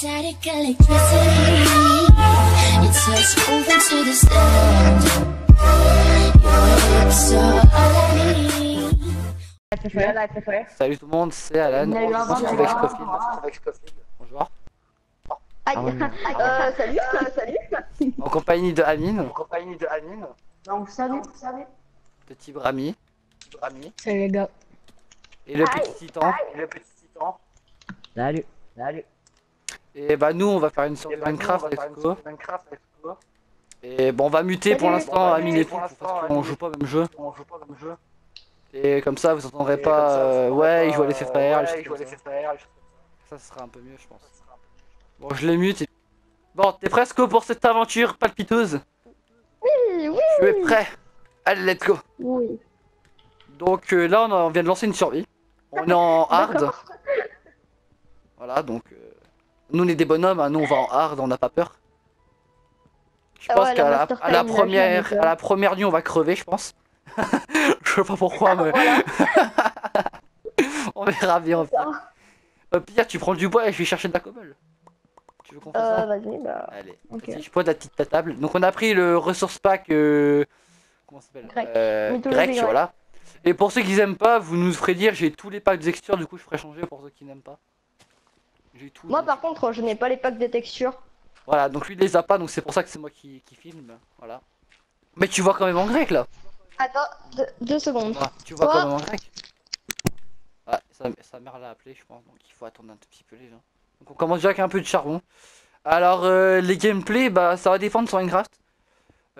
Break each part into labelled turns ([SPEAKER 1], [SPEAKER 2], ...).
[SPEAKER 1] Static electricity. It's us moving to the sound. Your lips are all I need.
[SPEAKER 2] Salut tout le monde, c'est Alan.
[SPEAKER 3] Il y a eu un
[SPEAKER 2] On se retrouve
[SPEAKER 3] vent,
[SPEAKER 2] avec Scofield. Bonjour.
[SPEAKER 3] Salut.
[SPEAKER 2] En compagnie de Amine.
[SPEAKER 3] Donc, salut.
[SPEAKER 2] Petit Brami.
[SPEAKER 4] Salut les gars.
[SPEAKER 2] Et le petit Titan.
[SPEAKER 4] Salut.
[SPEAKER 2] Et bah nous on va faire une sortie de Minecraft avec Sco. Et bon on va muter pour l'instant Amine et tout parce qu'on joue pas au même jeu. Et comme ça vous entendrez pas ouais il joue à laisser faire. Ça sera un peu mieux je pense. Bon je les mute et... Bon t'es prêt Sco pour cette aventure palpiteuse?
[SPEAKER 3] Oui.
[SPEAKER 2] Tu es prêt? Allez let's go.
[SPEAKER 3] Oui.
[SPEAKER 2] Donc là on vient de lancer une survie. On est en hard. Voilà donc nous on est des bonhommes, hein. Nous on va en hard, on n'a pas peur. Je pense qu'à la première nuit on va crever je pense. Je sais pas pourquoi mais... On verra bien au pire. Au pire tu prends du bois et je vais chercher de la cobble. Tu veux qu'on fasse ça?
[SPEAKER 3] Vas-y, bah.
[SPEAKER 2] Allez,
[SPEAKER 3] Ok.
[SPEAKER 2] vas-y, je pose la petite table. Donc on a pris le ressource pack comment ça s'appelle grec, voilà. Et pour ceux qui aiment pas, vous nous ferez dire j'ai tous les packs de textures, du coup je ferai changer pour ceux qui n'aiment pas. J'ai tout.
[SPEAKER 3] Moi, par contre, je n'ai pas les packs de textures.
[SPEAKER 2] Voilà, donc lui il les a pas, donc c'est pour ça que c'est moi qui filme. Voilà. Mais tu vois quand même en grec là.
[SPEAKER 3] Attends, 2 secondes.
[SPEAKER 2] Ouais, tu vois quand même en grec. Ouais, sa mère l'a appelé, je pense, donc il faut attendre un tout petit peu les gens. Donc on commence déjà avec un peu de charbon. Alors les gameplays, bah ça va dépendre sur Minecraft.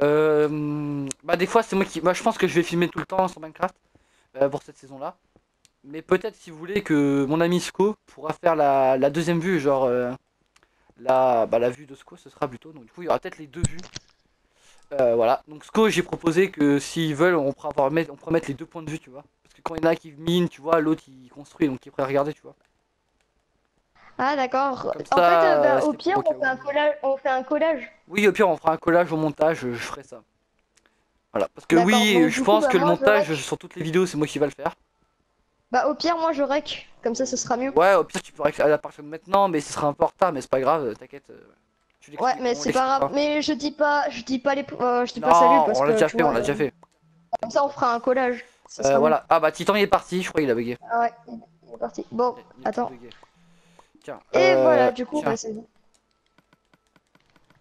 [SPEAKER 2] Bah des fois c'est moi qui... Bah je pense que je vais filmer tout le temps sur Minecraft pour cette saison là. Mais peut-être si vous voulez que mon ami Sco pourra faire la deuxième vue, genre la vue de Sco ce sera plutôt. Donc du coup il y aura peut-être les deux vues. Voilà, donc Sco j'ai proposé que s'ils veulent on pourra mettre les deux points de vue tu vois. Parce que quand il y en a qui mine tu vois, l'autre il construit donc il pourrait regarder tu vois.
[SPEAKER 3] Ah, d'accord.
[SPEAKER 2] Comme
[SPEAKER 3] En
[SPEAKER 2] ça,
[SPEAKER 3] fait, au
[SPEAKER 2] c'est
[SPEAKER 3] pire,
[SPEAKER 2] pour
[SPEAKER 3] on fait un collage.
[SPEAKER 2] Oui, au pire, on fera un collage au montage, je ferai ça. Voilà, parce que
[SPEAKER 3] D'accord,
[SPEAKER 2] oui,
[SPEAKER 3] donc,
[SPEAKER 2] je
[SPEAKER 3] du
[SPEAKER 2] pense
[SPEAKER 3] coup,
[SPEAKER 2] que
[SPEAKER 3] bah,
[SPEAKER 2] le
[SPEAKER 3] moi, je
[SPEAKER 2] montage
[SPEAKER 3] rec.
[SPEAKER 2] sur toutes les vidéos, c'est moi qui va le faire.
[SPEAKER 3] Bah, au pire, moi, je rec. Comme ça, ce sera mieux.
[SPEAKER 2] Ouais, au pire, tu peux à la partir de maintenant, mais ce sera un peu en retard, mais c'est pas grave, t'inquiète.
[SPEAKER 3] Ouais, mais c'est pas grave. Mais je dis pas je dis pas
[SPEAKER 2] Non,
[SPEAKER 3] salut parce
[SPEAKER 2] on l'a
[SPEAKER 3] que
[SPEAKER 2] déjà
[SPEAKER 3] tu
[SPEAKER 2] fait,
[SPEAKER 3] vois,
[SPEAKER 2] on l'a déjà fait.
[SPEAKER 3] comme ça, on fera un collage. Ça sera
[SPEAKER 2] Voilà, ah bah Titan il est parti, je crois qu'il a bugué.
[SPEAKER 3] mieux. Ah ouais, il est parti. Bon,
[SPEAKER 2] Il a
[SPEAKER 3] attends.
[SPEAKER 2] bugué. Tiens,
[SPEAKER 3] Et voilà, du coup,
[SPEAKER 2] tiens,
[SPEAKER 3] bah, c'est bon.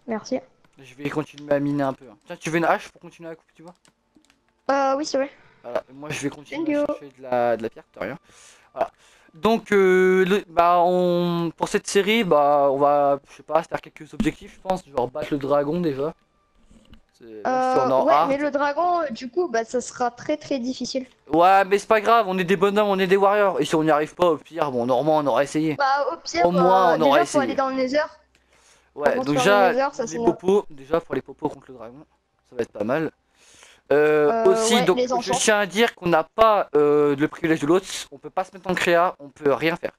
[SPEAKER 3] Merci.
[SPEAKER 2] je vais continuer à miner un peu. Hein. Tiens, tu veux une hache pour continuer à couper, tu vois?
[SPEAKER 3] Oui, c'est vrai.
[SPEAKER 2] Voilà, moi je vais continuer
[SPEAKER 3] Thank you.
[SPEAKER 2] à chercher de la pierre, de rien. Voilà. Donc, pour cette série, bah, on va, je sais pas, faire quelques objectifs, je pense, genre battre le dragon déjà. Même si on est en
[SPEAKER 3] Ouais,
[SPEAKER 2] hard.
[SPEAKER 3] mais le dragon, du coup, bah, ça sera très difficile.
[SPEAKER 2] Ouais, mais c'est pas grave, on est des bonhommes, on est des warriors. Et si on n'y arrive pas, au pire, bon, normalement, on aura essayé.
[SPEAKER 3] Bah, au pire,
[SPEAKER 2] Au moins, on aura
[SPEAKER 3] déjà, faut
[SPEAKER 2] essayé.
[SPEAKER 3] aller dans le Nether.
[SPEAKER 2] Ouais,
[SPEAKER 3] Comment
[SPEAKER 2] donc
[SPEAKER 3] se
[SPEAKER 2] déjà,
[SPEAKER 3] faire le Nether, ça,
[SPEAKER 2] les
[SPEAKER 3] c'est
[SPEAKER 2] popos, déjà pour les popos contre le dragon, ça va être pas mal. Aussi,
[SPEAKER 3] ouais,
[SPEAKER 2] donc,
[SPEAKER 3] les
[SPEAKER 2] je
[SPEAKER 3] enchants.
[SPEAKER 2] tiens à dire qu'on n'a pas le privilège de l'autre, on peut pas se mettre en créa, on peut rien faire.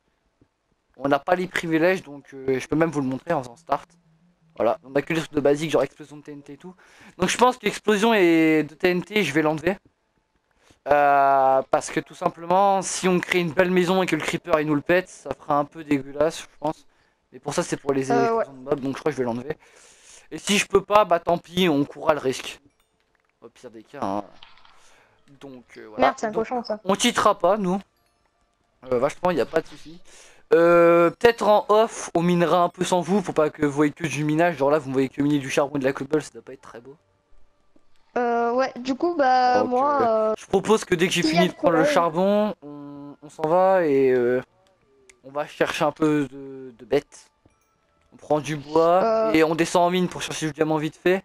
[SPEAKER 2] On n'a pas les privilèges, donc je peux même vous le montrer en faisant start. Voilà, on a que les trucs de basique, genre explosion de TNT et tout. Donc je pense que l'explosion de TNT, je vais l'enlever. Parce que tout simplement, si on crée une belle maison et que le creeper il nous le pète, ça fera un peu dégueulasse, je pense. Mais pour ça, c'est pour les explosions de mobs, donc je crois que je vais l'enlever. Et si je peux pas, bah tant pis, on courra le risque. Au pire des cas, hein. Donc voilà.
[SPEAKER 3] Merde, c'est un cochon, ça.
[SPEAKER 2] On cheatera pas, nous. Vachement, il n'y a pas de souci. Peut-être en off, on minera un peu sans vous pour pas que vous voyez que du minage. Genre là, vous me voyez que miner du charbon et de la cobble, ça doit pas être très beau.
[SPEAKER 3] Ouais, du coup, bah,
[SPEAKER 2] Donc,
[SPEAKER 3] moi.
[SPEAKER 2] je propose que dès que j'ai
[SPEAKER 3] s'il y
[SPEAKER 2] fini
[SPEAKER 3] a
[SPEAKER 2] de prendre le
[SPEAKER 3] collage-
[SPEAKER 2] charbon, on s'en va et on va chercher un peu de bêtes. On prend du bois et on descend en mine pour chercher du diamant vite fait.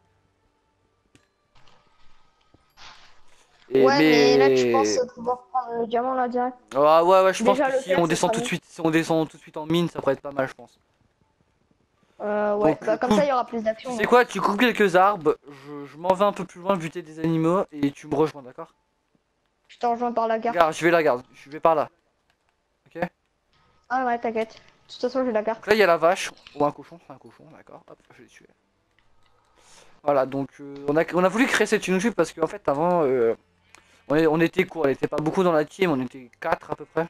[SPEAKER 2] Et
[SPEAKER 3] Ouais, mais là, tu penses pouvoir prendre le diamant là direct?
[SPEAKER 2] ouais, je pense
[SPEAKER 3] Déjà,
[SPEAKER 2] que
[SPEAKER 3] le
[SPEAKER 2] si
[SPEAKER 3] faire,
[SPEAKER 2] on
[SPEAKER 3] ça
[SPEAKER 2] descend
[SPEAKER 3] sera
[SPEAKER 2] tout de
[SPEAKER 3] mieux.
[SPEAKER 2] suite, si on descend tout de suite en mine, ça pourrait être pas mal, je pense.
[SPEAKER 3] Ouais,
[SPEAKER 2] Donc,
[SPEAKER 3] bah, comme ça, il y aura plus d'action.
[SPEAKER 2] Tu sais quoi, tu coupes quelques arbres, je m'en vais un peu plus loin buter des animaux et tu me rejoins, d'accord?
[SPEAKER 3] Je te rejoins par la gare.
[SPEAKER 2] Regarde, je vais la garde, je vais par là. Ok?
[SPEAKER 3] Ah ouais, t'inquiète. De toute façon, j'ai la carte.
[SPEAKER 2] Donc là, il y a la vache, ou un cochon, c'est un cochon, d'accord? Hop, je vais le tuer. Voilà, donc on a voulu créer cette YouTube parce qu'en fait, avant, on était court, on était pas beaucoup dans la team, on était 4 à peu près.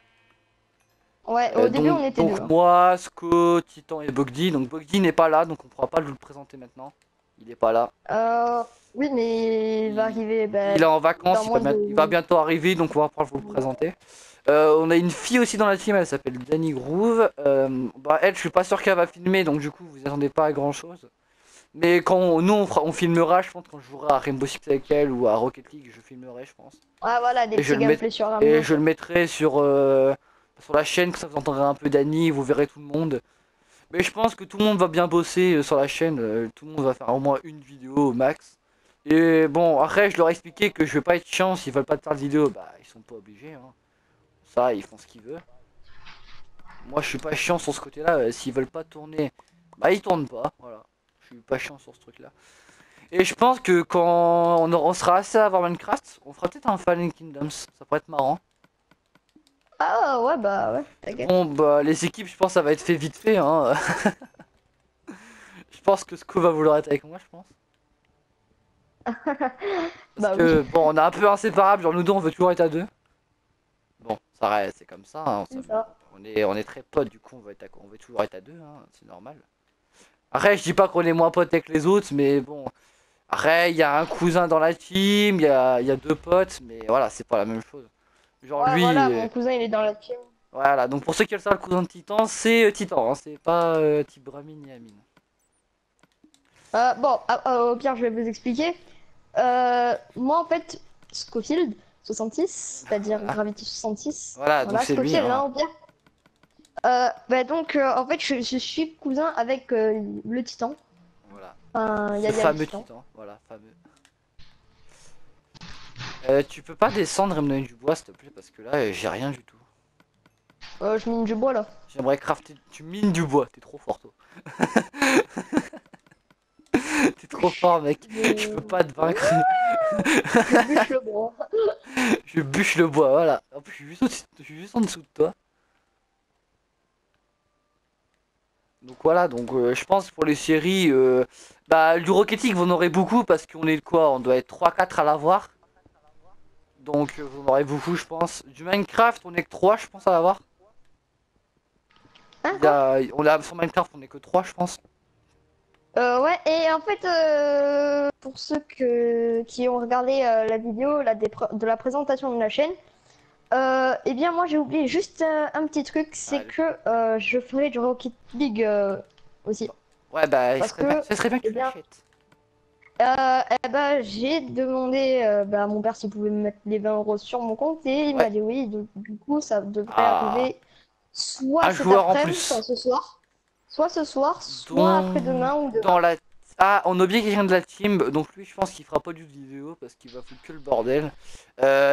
[SPEAKER 3] Ouais, au début on était
[SPEAKER 2] donc
[SPEAKER 3] deux.
[SPEAKER 2] moi, Sko, Titan et Bogdi. Donc Bogdi n'est pas là, donc on pourra pas vous le présenter maintenant. Il est pas là.
[SPEAKER 3] Oui, mais il va arriver. Bah,
[SPEAKER 2] Il est en vacances,
[SPEAKER 3] dans moins de...
[SPEAKER 2] il va bientôt arriver, donc on va pouvoir vous le présenter. On a une fille aussi dans la team, elle s'appelle Danny Groove. Bah, elle, je suis pas sûr qu'elle va filmer, donc du coup, vous attendez pas à grand chose. Mais quand nous on filmera, je pense, quand je jouerai à Rainbow Six avec elle ou à Rocket League, je filmerai, je pense.
[SPEAKER 3] Ah voilà, des petits gameplays sur Rambo.
[SPEAKER 2] Et je le mettrai sur la chaîne, que ça vous entendrez un peu Danny, vous verrez tout le monde. Mais je pense que tout le monde va bien bosser sur la chaîne, tout le monde va faire au moins une vidéo au max. Et bon, après je leur ai expliqué que je vais pas être chiant, s'ils veulent pas faire de vidéo, bah ils sont pas obligés. Hein. Ça, ils font ce qu'ils veulent. Moi je suis pas chiant sur ce côté-là, s'ils veulent pas tourner, bah ils tournent pas, voilà. Je suis pas chiant sur ce truc-là. Et je pense que quand on sera assez à avoir Minecraft, on fera peut-être un Fallen Kingdoms, ça pourrait être marrant.
[SPEAKER 3] Ah ouais, bah ouais, t'inquiète.
[SPEAKER 2] Bon, bah les équipes, je pense ça va être fait vite fait. Hein. Je pense que Sko va vouloir être avec moi, je pense. Parce que,
[SPEAKER 3] oui.
[SPEAKER 2] bon, on est un peu inséparables, genre nous deux on veut toujours être à deux. Bon, ça reste, c'est comme ça, hein, on est très potes, du coup on veut toujours être à deux, hein, c'est normal. Après, je dis pas qu'on est moins potes avec les autres, mais bon. Après, il y a un cousin dans la team, il y a deux potes, mais voilà, c'est pas la même chose. Genre
[SPEAKER 3] Ouais,
[SPEAKER 2] lui.
[SPEAKER 3] voilà, mon cousin il est dans la team.
[SPEAKER 2] Voilà, donc pour ceux qui veulent savoir, le cousin de Titan, c'est Titan, hein, c'est pas Tibrami ni Amine.
[SPEAKER 3] Bon, au pire, je vais vous expliquer. Moi, en fait, Scofield 66, c'est-à-dire Gravity 66.
[SPEAKER 2] Voilà, donc c'est lui.
[SPEAKER 3] Scofield,
[SPEAKER 2] Hein.
[SPEAKER 3] hein, au pire. Bah donc, en fait, je suis cousin avec le Titan.
[SPEAKER 2] Voilà.
[SPEAKER 3] Il y a
[SPEAKER 2] Ce fameux
[SPEAKER 3] Titan.
[SPEAKER 2] Voilà, fameux. Tu peux pas descendre et me donner du bois, s'il te plaît, parce que là, j'ai rien du tout.
[SPEAKER 3] Je mine du bois, là.
[SPEAKER 2] J'aimerais crafter... Tu mines du bois, t'es trop fort, toi. T'es trop fort, mec. Je peux pas te vaincre.
[SPEAKER 3] Je bûche le bois.
[SPEAKER 2] Je bûche le bois, voilà. En plus, je suis juste en dessous de toi. Donc voilà, donc je pense pour les séries, bah du Rocket League vous en aurez beaucoup parce qu'on est quoi, on doit être 3-4 à l'avoir. Donc vous en aurez beaucoup je pense. Du Minecraft on est que 3 je pense à l'avoir.
[SPEAKER 3] Hein,
[SPEAKER 2] On a sur Minecraft on est que 3 je pense.
[SPEAKER 3] Ouais, et en fait, pour ceux qui ont regardé la vidéo de la présentation de la chaîne, eh bien moi j'ai oublié juste un petit truc, c'est que je ferai du Rocket League aussi.
[SPEAKER 2] Ouais bah
[SPEAKER 3] ce
[SPEAKER 2] serait bien que tu l'achètes.
[SPEAKER 3] Eh ben, j'ai demandé à mon père s'il pouvait me mettre les 20 € sur mon compte et il m'a dit oui, donc du coup ça devrait arriver soit cet après-midi, soit ce soir. Soit ce soir, soit après-demain ou demain.
[SPEAKER 2] Ah, on a oublié quelqu'un de la team, donc lui je pense qu'il fera pas du vidéo parce qu'il va foutre que le bordel.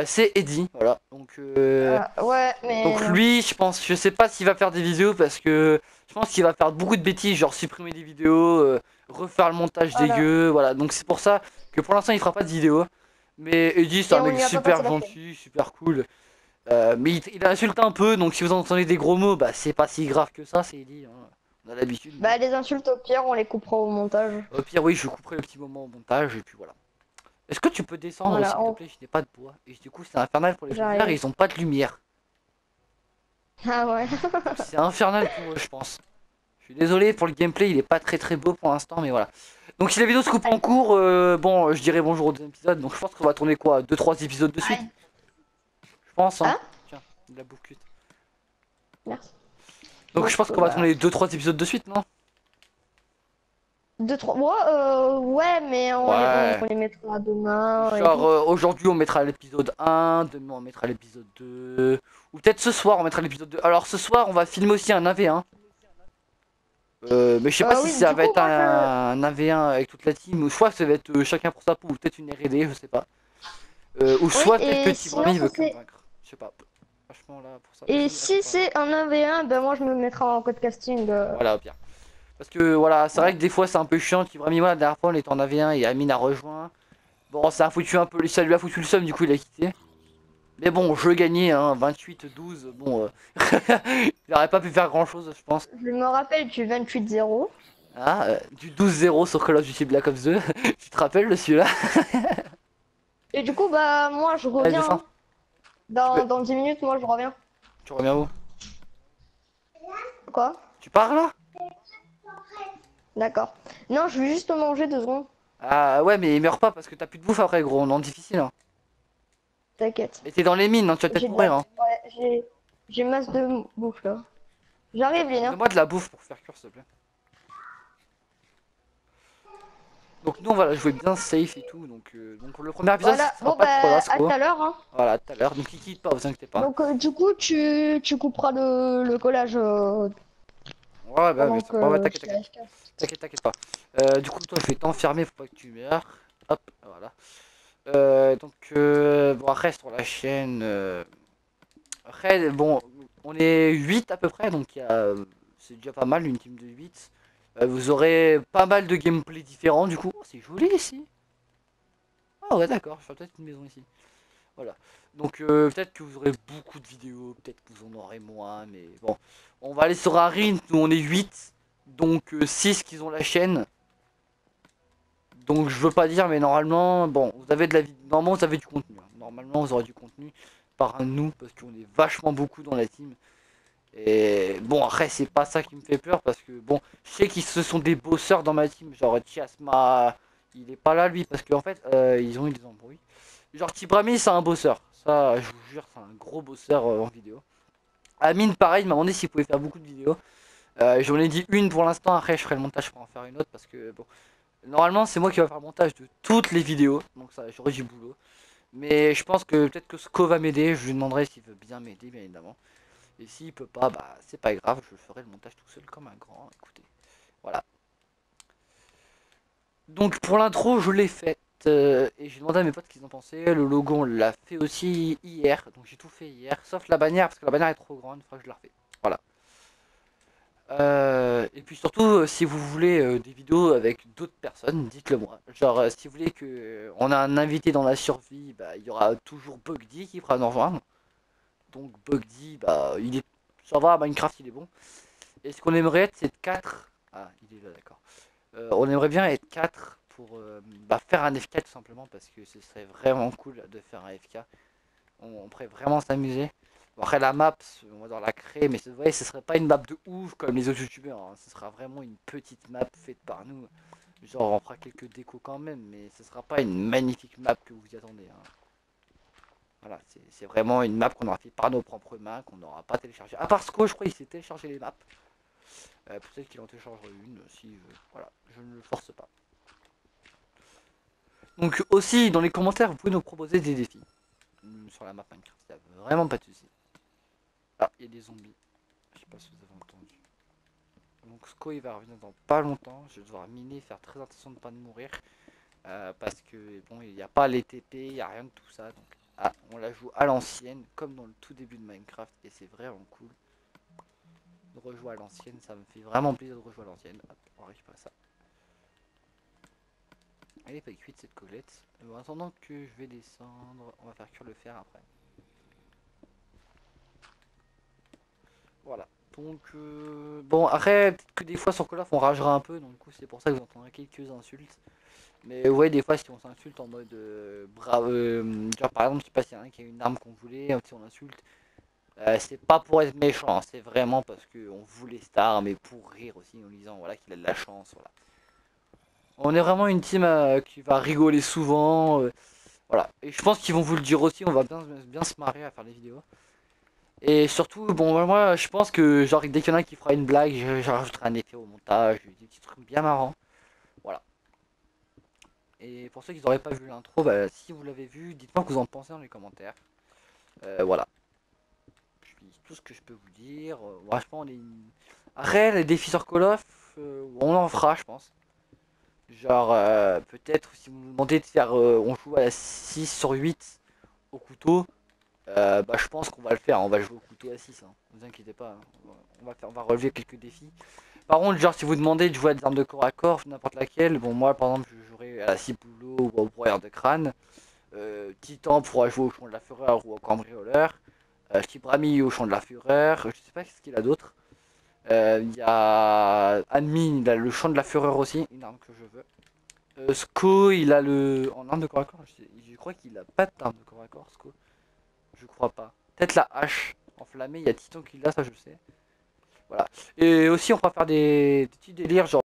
[SPEAKER 2] C'est Eddie, voilà. Donc,
[SPEAKER 3] ouais, mais...
[SPEAKER 2] donc lui, je sais pas s'il va faire des vidéos parce que je pense qu'il va faire beaucoup de bêtises, genre supprimer des vidéos, refaire le montage dégueu, voilà. Donc c'est pour ça que pour l'instant il fera pas de vidéo. Mais Eddie c'est un mec super gentil, super cool. Mais il insulte un peu, donc si vous entendez des gros mots, bah c'est pas si grave que ça, c'est Eddie. Hein. On a l'habitude.
[SPEAKER 3] Bah les insultes au pire, on les coupera au montage.
[SPEAKER 2] Au pire oui, je couperai le petit moment au montage et puis voilà. Est-ce que tu peux descendre s'il te plaît? Je n'ai pas de bois. Et du coup c'est infernal pour les lumières et ils ont pas de lumière.
[SPEAKER 3] Ah ouais.
[SPEAKER 2] C'est infernal pour eux je pense. Je suis désolé pour le gameplay, il est pas très beau pour l'instant mais voilà. Donc si la vidéo se coupe en cours, bon je dirais bonjour au deuxième épisode. Donc je pense qu'on va tourner quoi, 2-3 épisodes de suite. Je pense hein. Tiens, de la bouffe cuite.
[SPEAKER 3] Merci.
[SPEAKER 2] Donc je pense qu'on va tourner 2-3 épisodes de suite, non?
[SPEAKER 3] 2-3 ouais mais on les mettra demain.
[SPEAKER 2] Genre aujourd'hui on mettra l'épisode 1, demain on mettra l'épisode 2. Ou peut-être ce soir on mettra l'épisode 2. Alors ce soir on va filmer aussi un AV1. Mais je sais pas si ça va être un AV1 avec toute la team. Ou soit ça va être chacun pour sa peau. Ou peut-être une R&D, je sais pas. Ou soit peut-être que Tibrami veut convaincre. Je sais pas. Franchement là pour ça.
[SPEAKER 3] Et si c'est un 1v1, ben moi je me mettrai en code casting.
[SPEAKER 2] Voilà bien. Parce que voilà, c'est vrai que des fois c'est un peu chiant. Tibrami, moi la dernière fois on était en AV1 et Amine a rejoint. Bon ça a foutu un peu, ça lui a foutu le seum, du coup il a quitté. Mais bon, je gagnais, hein, 28-12, bon, il n'aurait pas pu faire grand chose, je pense.
[SPEAKER 3] Je me rappelle du 28-0.
[SPEAKER 2] Ah, du 12-0 sur Call of Duty Black Ops 2, tu te rappelles de celui-là?
[SPEAKER 3] Et du coup, bah, moi je reviens. Dans 10 minutes, moi je reviens.
[SPEAKER 2] Tu reviens où?
[SPEAKER 3] Quoi?
[SPEAKER 2] Tu pars là?
[SPEAKER 3] D'accord. Non, je vais juste manger 2 secondes.
[SPEAKER 2] Ah ouais, mais meurs pas parce que t'as plus de bouffe après, gros. On est en difficile. Hein.
[SPEAKER 3] T'inquiète.
[SPEAKER 2] Et t'es dans les mines, hein, tu vas peut-être
[SPEAKER 3] J'ai de la...
[SPEAKER 2] mourir. Hein.
[SPEAKER 3] Ouais, j'ai masse de bouffe là. J'arrive, Lina.
[SPEAKER 2] Donne-moi de la bouffe pour faire cuire, s'il te plaît. Donc nous on va la jouer bien safe et tout, donc le premier épisode
[SPEAKER 3] Voilà,
[SPEAKER 2] ça sera
[SPEAKER 3] bon
[SPEAKER 2] pas
[SPEAKER 3] bah
[SPEAKER 2] trop là,
[SPEAKER 3] à tout
[SPEAKER 2] quoi.
[SPEAKER 3] à l'heure. Hein.
[SPEAKER 2] Voilà, tout à l'heure, donc il quitte pas, vous inquiétez pas.
[SPEAKER 3] Donc du coup tu couperas le collage
[SPEAKER 2] Ouais, bah,
[SPEAKER 3] pendant
[SPEAKER 2] bon, ouais,
[SPEAKER 3] que je
[SPEAKER 2] t'inquiète,
[SPEAKER 3] suis
[SPEAKER 2] t'inquiète,
[SPEAKER 3] AFK.
[SPEAKER 2] t'inquiète pas. Du coup toi je vais t'enfermer pour pas que tu meurs. Hop, voilà. Bon après sur la chaîne, après bon, on est 8 à peu près, donc c'est déjà pas mal, une team de 8. Vous aurez pas mal de gameplay différents du coup. Oh, c'est joli ici. Ah ouais d'accord, je ferai peut-être une maison ici. Voilà. Donc peut-être que vous aurez beaucoup de vidéos, peut-être que vous en aurez moins, mais bon. On va aller sur Arin, nous on est 8, donc 6 qui ont la chaîne. Donc je veux pas dire, mais normalement, bon, vous avez de la vidéo, normalement vous avez du contenu. Hein. Normalement vous aurez du contenu par nous, parce qu'on est vachement beaucoup dans la team. Et bon après c'est pas ça qui me fait peur, parce que bon, je sais qu'ils se sont des bosseurs dans ma team, genre Chiasma, il est pas là lui, parce qu'en fait ils ont eu des embrouilles. Genre Tibrami c'est un bosseur, ça je vous jure c'est un gros bosseur en vidéo. Amine pareil il m'a demandé s'il pouvait faire beaucoup de vidéos. J'en ai dit une pour l'instant, après je ferai le montage pour en faire une autre parce que bon. Normalement c'est moi qui vais faire le montage de toutes les vidéos, donc ça j'aurai du boulot. Mais je pense que peut-être que Sco va m'aider, je lui demanderai s'il veut bien m'aider bien évidemment. Et s'il peut pas, bah c'est pas grave, je ferai le montage tout seul comme un grand, écoutez. Voilà. Donc pour l'intro je l'ai faite et j'ai demandé à mes potes ce qu'ils en pensaient. Le logo on l'a fait aussi hier, donc j'ai tout fait hier, sauf la bannière parce que la bannière est trop grande, il faudra que je la refais. Voilà. Et puis surtout si vous voulez des vidéos avec d'autres personnes, dites-le moi. Genre si vous voulez que on a un invité dans la survie, bah il y aura toujours Bugdy qui fera nous rejoindre. Donc Bugdy, bah il est. Ça va, Minecraft il est bon. Et ce qu'on aimerait être c'est 4. Ah il est là d'accord. On aimerait bien être 4 pour faire un FK tout simplement parce que ce serait vraiment cool de faire un FK. On pourrait vraiment s'amuser. Bon, après la map, on va devoir la créer, mais vous voyez, ce serait pas une map de ouf comme les autres youtubeurs. Hein. Ce sera vraiment une petite map faite par nous. Genre on fera quelques décos quand même, mais ce sera pas une magnifique map que vous y attendez. Hein. Voilà, c'est vraiment une map qu'on aura fait par nos propres mains, qu'on n'aura pas téléchargé. À part Sco, je crois qu'il s'est téléchargé les maps. Peut-être qu'il en téléchargera une s'il veut. Voilà, je ne le force pas. Donc aussi, dans les commentaires, vous pouvez nous proposer des défis. Sur la map Minecraft, il n'y a vraiment pas de soucis. Ah, il y a des zombies. Je sais pas si vous avez entendu. Donc Sco il va revenir dans pas longtemps. Je vais devoir miner, faire très attention de ne pas mourir. Parce que bon, il n'y a pas les TP, il n'y a rien de tout ça. Donc on la joue à l'ancienne, comme dans le tout début de Minecraft. Et c'est vraiment cool de rejouer à l'ancienne. Ça me fait vraiment plaisir de rejouer à l'ancienne. On va récupérer ça. Elle est pas cuite cette colette. En attendant que je vais descendre, on va faire cuire le fer après. Voilà. Donc bon après peut-être que des fois sur Call of on ragera un peu, donc du coup c'est pour ça que vous entendrez quelques insultes. Mais ouais des fois si on s'insulte en mode brave, genre par exemple je sais pas s'il y en a un qui a une arme qu'on voulait, si on insulte, c'est pas pour être méchant, c'est vraiment parce qu'on voulait cette arme et pour rire aussi en disant voilà qu'il a de la chance, voilà. On est vraiment une team qui va rigoler souvent, voilà. Et je pense qu'ils vont vous le dire aussi, on va bien se marrer à faire des vidéos. Et surtout, bon, moi je pense que genre dès qu'il y en a qui fera une blague, je rajouterai un effet au montage, des petits trucs bien marrants. Voilà. Et pour ceux qui n'auraient pas vu l'intro, bah, si vous l'avez vu, dites-moi ce que vous en pensez dans les commentaires. Voilà. C'est tout ce que je peux vous dire. Franchement, après, les défis sur Call of, on en fera, je pense. Genre, peut-être si vous me demandez de faire, on joue à la 6 sur 8 au couteau. Bah, je pense qu'on va le faire, on va jouer au couteau à 6, hein. Ne vous inquiétez pas, hein. On va relever quelques défis. Par contre, genre si vous demandez de jouer à des armes de corps à corps, n'importe laquelle, bon moi par exemple je jouerai à la ciboulot ou au broyeur de crâne. Titan pourra jouer au champ de la fureur ou au cambrioleur. Tibrami au champ de la fureur, je sais pas ce qu'il a d'autre. Il y a Admin, il a le champ de la fureur aussi, une arme que je veux. Sco, il a le... En arme de corps à corps, je crois qu'il a pas d'arme de corps à corps, Sco. Je crois pas. Peut-être la hache enflammée, il y a Titan qui l'a, ça je sais. Voilà. Et aussi, on va faire des petits délires, genre